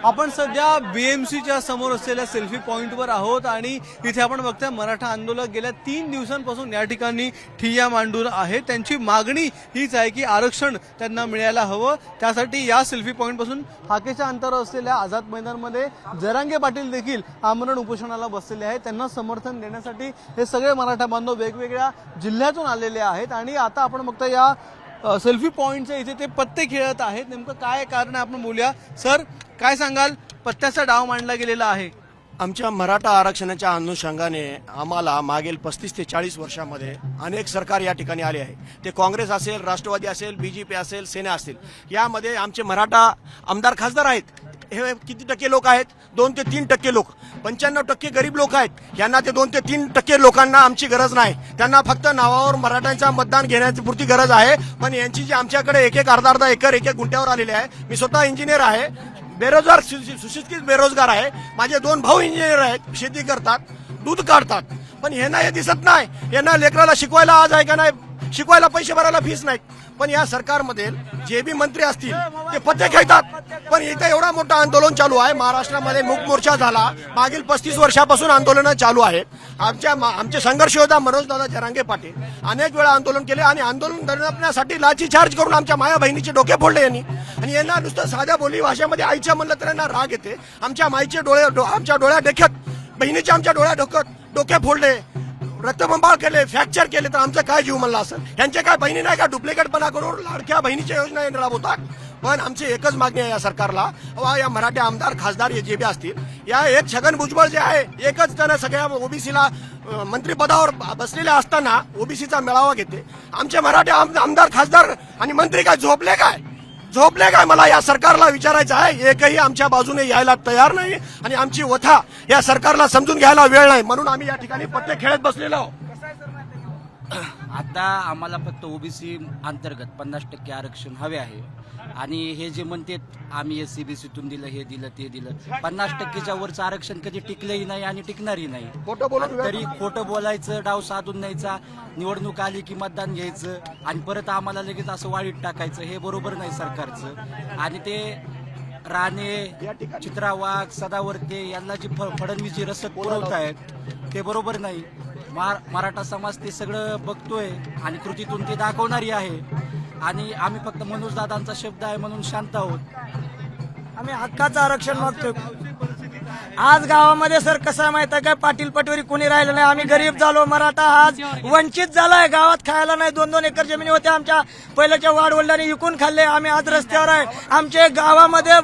आपण सध्या बीएमसीच्या समोर असलेल्या सेल्फी पॉइंटवर आहोत आणि इथे आपण बघतोय मराठा आंदोलक गेल्या 3 दिवसांपासून या ठिकाणी ठिय्या मांडून आहे। त्यांची मागणी हीच आहे की आरक्षण त्यांना मिळायला हवं। त्यासाठी या सेल्फी पॉइंटपासून हाकेच्या अंतरावर असलेल्या आझाद मैदानमध्ये जरांगे पाटील देखील आमरण उपोषणाला बसलेले आहेत। त्यांना समर्थन देण्यासाठी हे सगळे मराठा बांधव वेगवेगळ्या जिल्ह्यातून आलेले आहेत आणि आता आपण बघतोय या सेल्फी पॉइंटचे इथे ते पत्ते खेळत आहेत। नेमकं काय कारण आहे आपण बोलूया। सर काय सांगाल, पत्त्याचा डाव मांडला गेलेला आहे। आमच्या मराठा आरक्षणाच्या अनुषंगाने आम्हाला मागील 35 ते 40 वर्षामध्ये अनेक सरकार या ठिकाणी आले आहे। ते काँग्रेस असेल, राष्ट्रवादी असेल, बीजेपी असेल, सेना असेल, यामध्ये आमचे मराठा आमदार खासदार आहेत। हे किती टक्के लोक आहेत? 2 ते 3% लोक। 95% गरीब लोक आहेत। यांना ते 2 ते 3% लोकांना आमची गरज नाही। त्यांना फक्त नावावर मराठ्यांचा मतदान घेण्याची पुरती गरज आहे। पण यांची जी आमच्याकडे एक अर्धा एकर एक गुंठ्यावर आलेली आहे। मी स्वतः इंजिनियर आहे, बेरोजगार सुशिक्षित बेरोजगार आहे। माझे 2 भाऊ इंजिनियर आहेत, शेती करतात, दूध काढतात। पण यांना हे दिसत नाही। यांना लेकराला शिकवायला आज आहे का नाही, शिकवायला पैसे भरायला फीस नाही। पण या सरकारमध्ये जे बी मंत्री असतील ते पत्ते खेळतात। पण इथे एवढा मोठा आंदोलन चालू आहे। महाराष्ट्रामध्ये मूक मोर्चा झाला, मागील 35 वर्षापासून आंदोलन चालू आहेत। आमचे संघर्ष योद्धा मनोजदादा जरांगे पाटील अनेक वेळा आंदोलन केले आणि आंदोलन दडपण्यासाठी लाठी चार्ज करून आमच्या माया बहिणीचे डोके फोडले यांनी। आणि यांना नुसतं साध्या बोली भाषेमध्ये आईच्या म्हणलं तर यांना राग येते। आमच्या माईचे डोळे आमच्या डोळ्या देखत बहिणीचे आमच्या डोळ्या डोके फोडले, रक्तबंबाळ केले, फ्रॅक्चर केले, तर आमचं काय जीव म्हणला असेल? यांचे काय बहिणी नाही का डुप्लिकेटपणा करून लाडक्या बहिणीच्या योजना राबवतात? पण आमची एकच मागणी आहे या सरकारला, वा या मराठी आमदार खासदार जे बी असतील, या एक छगन भुजबळ जे आहे एकच त्यानं सगळ्या ओबीसीला मंत्रिपदावर बसलेले असताना ओबीसीचा मेळावा घेते। आमचे मराठी आमदार खासदार आणि मंत्री काय झोपले काय? मला या सरकारला विचारायचं आहे। एकही आमच्या बाजूने यायला तयार नाही आणि आमची वथा या सरकारला समजून घ्यायला वेळ नाही, म्हणून आम्ही या ठिकाणी पत्ते खेळत बसलेलो आहोत। आता आम्हाला फक्त ओबीसी अंतर्गत 50% आरक्षण हवे आहे आणि हे जे म्हणतात आम्ही एससीबीसीतून दिलं, हे दिलं, ते दिलं, 50%च्या वरचं आरक्षण कधी टिकलंही नाही आणि टिकणारही नाही। तरी खोटं बोलायचं, डाव साधून न्यायचा, निवडणूक आली की मतदान घ्यायचं आणि परत आम्हाला लगेच असं वाढीत टाकायचं, हे बरोबर नाही सरकारचं। आणि ते राणे, चित्रा वाघ, सदावर्ते यांना जी फडणवीसची रसद पुरवत आहेत ते बरोबर नाही। मराठा समाज ते सगळं बघतोय आणि कृतीतून ते दाखवणारी आहे आणि आम्ही फक्त मनोजदादांचा शब्द आहे म्हणून शांत आहोत। आम्ही हक्काचं आरक्षण मागतोय। आज गावामध्ये सर कसं आहे माहिती आहे का, पाटील पटवरी कोणी राहिलं नाही। आम्ही गरीब झालो, मराठा आज वंचित झालाय। गावात खायला नाही, 2-2 एकर जमिनी होत्या आमच्या पहिल्याच्या वाडवडिलांनी विकून खाल्ले। आम्ही आज रस्त्यावर आहे। आमच्या गावामध्ये,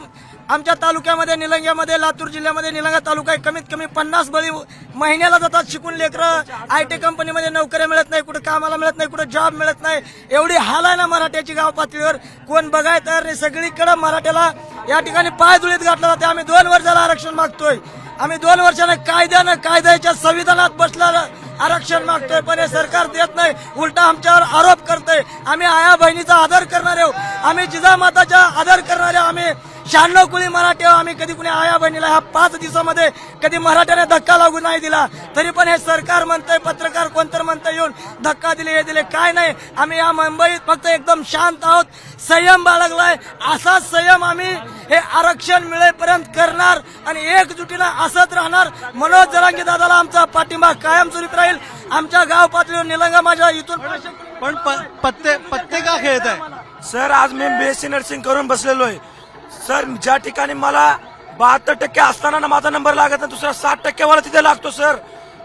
आमच्या तालुक्यामध्ये, निलंग्यामध्ये, लातूर जिल्ह्यामध्ये निलंगा तालुका आहे, कमीत कमी 50 बळी महिन्याला जातात शिकून लेकरं। IT कंपनीमध्ये नोकऱ्या मिळत नाही, कुठे कामाला मिळत नाही, कुठे जॉब मिळत नाही। एवढी हाल आहे ना मराठ्याची गाव पातळीवर, कोण बघाय तयार नाही। सगळीकडे मराठ्याला या ठिकाणी पाय धुळीत घातला जाते। आम्ही 2 वर्षाला आरक्षण मागतोय। आम्ही 2 वर्षाने कायद्याच्या संविधानात बसलेलं आरक्षण मागतोय, पण हे सरकार देत नाही, उलटा आमच्यावर आरोप करतोय। आम्ही आया बहिणीचा आदर करणारे आहोत, आम्ही जिजामाताचा आदर करणारे, आम्ही 96 कुळी मराठी आहोत। आम्ही कधी कुणी आया बहिणीला ह्या 5 दिवसामध्ये कधी मराठ्याने धक्का लागू नाही दिला। तरी पण हे सरकार म्हणतंय, पत्रकार कोणतर म्हणतंय येऊन धक्का दिले, हे दिले, काय नाही। आम्ही या मुंबईत फक्त एकदम शांत आहोत, संयम बाळगलाय। असा संयम आम्ही हे आरक्षण मिळेपर्यंत करणार आणि एकजुटीनं असत राहणार। मनोज जरांगे दादाला आमचा पाठिंबा कायमस्वरूपी राहील। आमच्या गाव पातळीवर निलंगा माझ्या इथून पण पत्ते का खेळत आहे? सर आज मी BSc नर्सिंग करून बसलेलो आहे सर। ज्या ठिकाणी मला 72% असताना माझा नंबर लागत नाही, दुसरा 60% मला तिथे लागतो सर।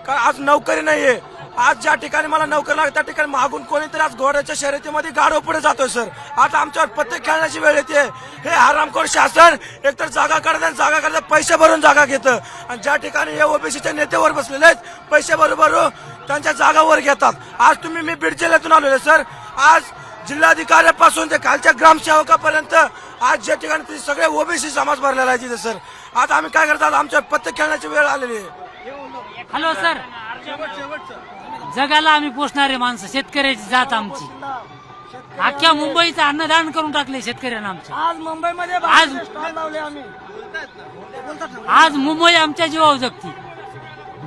का आज नोकरी नाहीये। आज ज्या ठिकाणी मला नोकरी लागते त्या ठिकाणी मागून कोणीतरी आज घोड्याच्या शर्यतीमध्ये गाडव पुढे जातोय सर। आज आमच्यावर पत्ते खेळण्याची वेळ येते। हे हरामखोर शासन एकतर जागा काढतात, पैसे भरून जागा घेतं आणि ज्या ठिकाणी हे ओबीसीच्या नेत्यावर बसलेले आहेत, पैसे भरून त्यांच्या जागावर घेतात। आज मी बीड जिल्ह्यातून आलेलो सर। आज जिल्हाधिकाऱ्यापासून ते खालच्या ग्रामसेवकापर्यंत आज ज्या ठिकाणी सगळे ओबीसी समाज भरलेला आहे तिथे सर। आज आम्ही काय करतात, आमच्या पत्ते खेळण्याची वेळ आलेली आहे। हॅलो सर, जगाला आम्ही पोषणारे माणसं, शेतकऱ्याची जात आमची। अख्ख्या मुंबईचं अन्नदान करून टाकले शेतकऱ्यांना आमच्या। आज मुंबईमध्ये आज मुंबई आमच्या जीवावर जगती।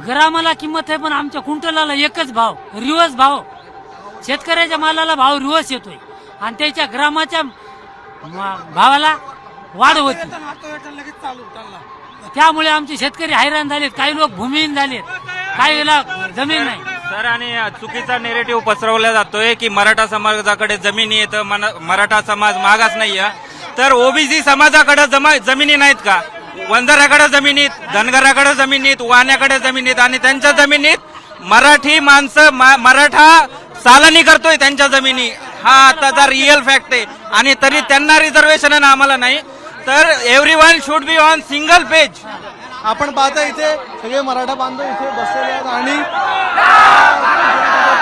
ग्रामाला किंमत आहे पण आमच्या कुंटलाला एकच भाव, रिवर्स भाव। शेतकऱ्याच्या मालाला भाव रिवर्स येतोय आणि त्याच्या ग्रामाच्या भावाला वाढ होती. त्यामुळे आमचे शेतकरी हैराण झालेत, काही लोक भूमिहीन झालेत, काहीला जमीन नाही. सर, आणि चुकीचा नेरेटिव्ह पसरवला जातोय की मराठा समाजाकडे जमिनी आहेत, मराठा समाज मागास नाहीये. तर ओबीसी समाजाकडे जमिनी नाहीत का? वंजाराकडे जमिनीत, धनगराकडे जमिनीत, वाण्याकडे जमिनीत, आणि त्यांच्या जमिनीत मराठी माणसं मराठा सालानी करतोय त्यांच्या जमिनी. हा आताचा रिअल फॅक्ट आहे. आणि तरी त्यांना रिझर्वेशन आहे, आम्हाला नाही. तर everyone should be on single page. आपण पाहता इथे सगळे मराठा बांधव इथे बसलेले आहेत आणि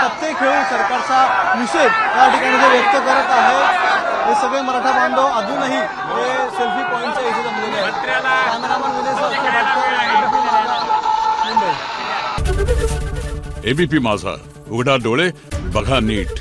पत्ते खेळून सरकारचा निषेध या ठिकाणी जे व्यक्त करत आहेत हे सगळे मराठा बांधव अजूनही हे सेल्फी पॉईंटच्या इथे जमलेले आहेत. कॅमेरामन विनय मुंबई. एबीपी माझा, उघडा डोळे बघा नीट.